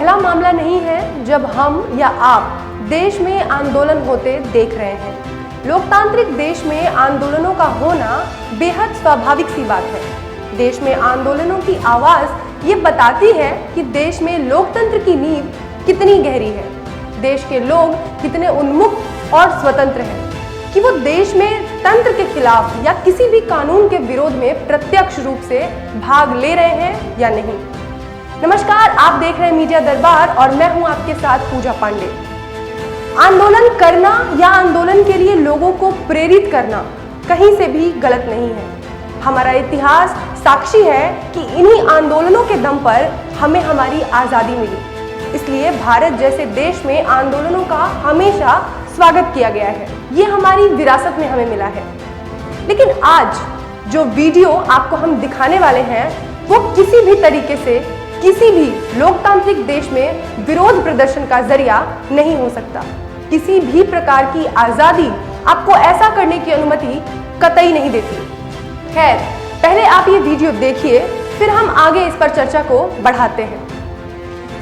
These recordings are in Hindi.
पहला मामला नहीं है जब हम या आप देश में आंदोलन होते देख रहे हैं। लोकतांत्रिक देश में आंदोलनों का होना बेहद स्वाभाविक सी बात है। देश में आंदोलनों की आवाज ये बताती है कि देश में लोकतंत्र की नींव कितनी गहरी है, देश के लोग कितने उन्मुख और स्वतंत्र हैं कि वो देश में तंत्र के खिलाफ या किसी भी कानून के विरोध में प्रत्यक्ष रूप से भाग ले रहे हैं या नहीं। नमस्कार, आप देख रहे हैं मीडिया दरबार और मैं हूं आपके साथ पूजा पांडे। आंदोलन करना या आंदोलन के लिए लोगों को प्रेरित करना कहीं से भी गलत नहीं है। हमारा इतिहास साक्षी है कि इन्हीं आंदोलनों के दम पर हमें हमारी आज़ादी मिली। इसलिए भारत जैसे देश में आंदोलनों का हमेशा स्वागत किया गया है। ये हमारी विरासत में हमें मिला है। लेकिन आज जो वीडियो आपको हम दिखाने वाले हैं वो किसी भी तरीके से किसी भी लोकतांत्रिक देश में विरोध प्रदर्शन का जरिया नहीं हो सकता। किसी भी प्रकार की आजादी आपको ऐसा करने की अनुमति कतई नहीं देती। खैर, पहले आप ये वीडियो देखिए, फिर हम आगे इस पर चर्चा को बढ़ाते हैं।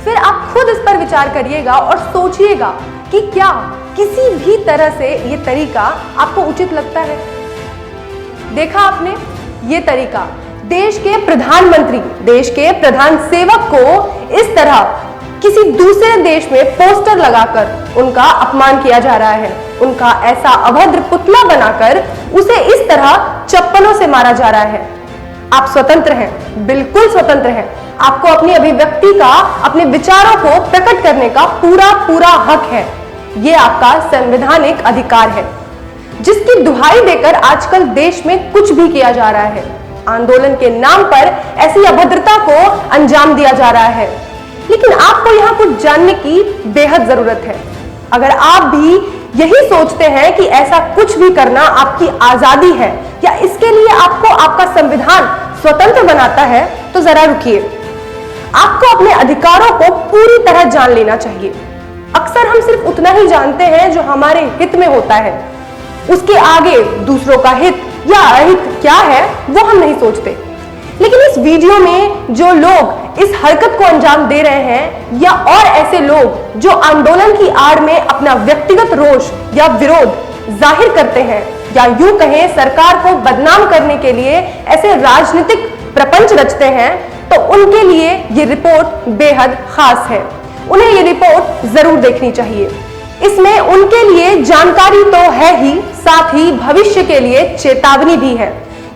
फिर आप खुद इस पर विचार करिएगा और सोचिएगा कि क्या किसी भी तरह से ये तरीका आपको उचित लगता है। देखा आपने, ये तरीका देश के प्रधानमंत्री, देश के प्रधान सेवक को इस तरह किसी दूसरे देश में पोस्टर लगाकर उनका अपमान किया जा रहा है। उनका ऐसा अभद्र पुतला बनाकर उसे इस तरह चप्पलों से मारा जा रहा है। आप स्वतंत्र हैं, बिल्कुल स्वतंत्र हैं। आपको अपनी अभिव्यक्ति का, अपने विचारों को प्रकट करने का पूरा हक है। ये आपका संवैधानिक अधिकार है, जिसकी दुहाई देकर आजकल देश में कुछ भी किया जा रहा है। आंदोलन के नाम पर ऐसी अभद्रता को अंजाम दिया जा रहा है। लेकिन आपको यहाँ कुछ जानने की बेहद जरूरत है। अगर आप भी यही सोचते हैं कि ऐसा कुछ भी करना आपकी आजादी है या इसके लिए आपको आपका संविधान स्वतंत्र बनाता है, तो जरा रुकिए। आपको अपने अधिकारों को पूरी तरह जान लेना चाहिए। अक्सर हम सिर्फ उतना ही जानते हैं जो हमारे हित में होता है। उसके आगे दूसरों का हित या अहित क्या है वो हम नहीं सोचते। लेकिन इस वीडियो में जो लोग इस हरकत को अंजाम दे रहे हैं या और ऐसे लोग जो आंदोलन की आड़ में अपना व्यक्तिगत रोष या विरोध जाहिर करते हैं या यूं कहें सरकार को बदनाम करने के लिए ऐसे राजनीतिक प्रपंच रचते हैं, तो उनके लिए ये रिपोर्ट बेहद खास है। उन्हें ये रिपोर्ट जरूर देखनी चाहिए। इसमें उनके लिए जानकारी तो है ही, साथ ही भविष्य के लिए चेतावनी भी है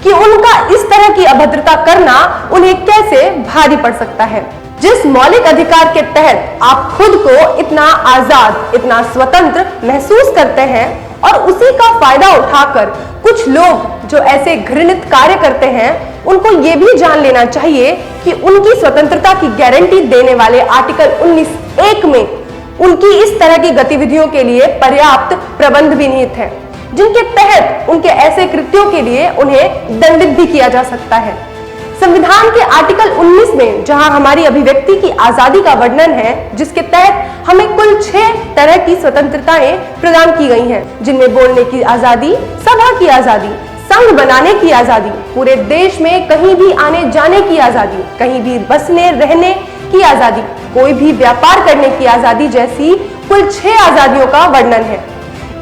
कि उनका इस तरह की अभद्रता करना उन्हें कैसे भारी पड़ सकता है। जिस मौलिक अधिकार के तहत आप खुद को इतना आजाद, इतना स्वतंत्र महसूस करते हैं और उसी का फायदा उठाकर कुछ लोग जो ऐसे घृणित कार्य करते हैं, उनको ये भी जान लेना चाहिए कि उनकी स्वतंत्रता की गारंटी देने वाले आर्टिकल 19(1) में उनकी इस तरह की गतिविधियों के लिए पर्याप्त प्रबंध भी निहित है, जिनके तहत उनके ऐसे कृत्यों के लिए उन्हें दंडित भी किया जा सकता है। संविधान के आर्टिकल 19 में जहां हमारी अभिव्यक्ति की आजादी का वर्णन है, जिसके तहत हमें कुल 6 तरह की स्वतंत्रताएं प्रदान की गई हैं, जिनमें बोलने की आजादी, सभा की आजादी, संघ बनाने की आजादी, पूरे देश में कहीं भी आने जाने की आजादी, कहीं भी बसने रहने की आजादी, कोई भी व्यापार करने की आजादी जैसी कुल 6 आजादियों का वर्णन है।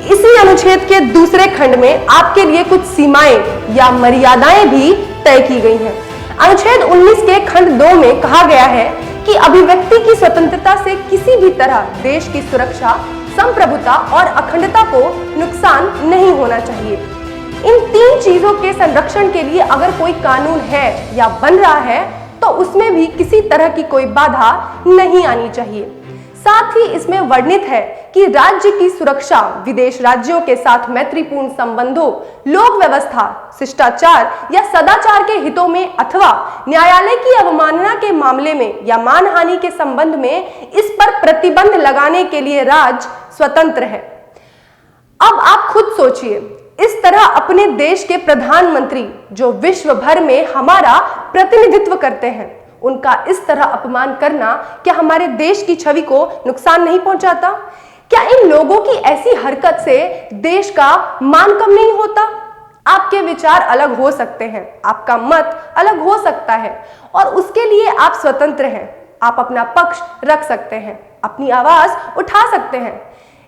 इसी अनुच्छेद के दूसरे खंड में आपके लिए कुछ सीमाएं या मर्यादाएं भी तय की गई हैं। अनुच्छेद 19 के खंड 2 में कहा गया है कि अभिव्यक्ति की स्वतंत्रता से किसी भी तरह देश की सुरक्षा, संप्रभुता और अखंडता को नुकसान नहीं होना चाहिए। इन 3 चीजों के संरक्षण के लिए अगर कोई कानून है या बन रहा है, तो उसमें भी किसी तरह की कोई बाधा नहीं आनी चाहिए। साथ ही इसमें वर्णित है कि राज्य की सुरक्षा, विदेश राज्यों के साथ मैत्रीपूर्ण संबंधों, लोक व्यवस्था, शिष्टाचार या सदाचार के हितों में अथवा न्यायालय की अवमानना के मामले में या मानहानि के संबंध में इस पर प्रतिबंध लगाने के लिए राज्य स्वतंत्र है। अब आप खुद सोचिए, इस तरह अपने देश के प्रधानमंत्री जो विश्व भर में हमारा प्रतिनिधित्व करते हैं, उनका इस तरह अपमान करना क्या हमारे देश की छवि को नुकसान नहीं पहुंचाता? क्या इन लोगों की ऐसी हरकत से देश का मान कम नहीं होता? आपके विचार अलग हो सकते हैं, आपका मत अलग हो सकता है और उसके लिए आप स्वतंत्र हैं। आप अपना पक्ष रख सकते हैं, अपनी आवाज उठा सकते हैं,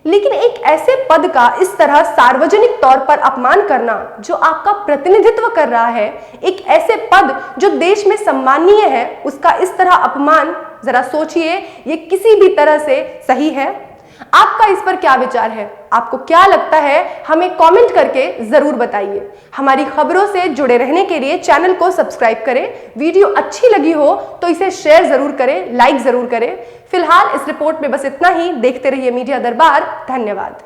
लेकिन एक ऐसे पद का इस तरह सार्वजनिक तौर पर अपमान करना जो आपका प्रतिनिधित्व कर रहा है, एक ऐसे पद जो देश में सम्मानीय है, उसका इस तरह अपमान, जरा सोचिए ये किसी भी तरह से सही है? आपका इस पर क्या विचार है? आपको क्या लगता है? हमें कमेंट करके जरूर बताइए। हमारी खबरों से जुड़े रहने के लिए चैनल को सब्सक्राइब करें। वीडियो अच्छी लगी हो तो इसे शेयर जरूर करें, लाइक जरूर करें। फिलहाल इस रिपोर्ट में बस इतना ही। देखते रहिए मीडिया दरबार। धन्यवाद।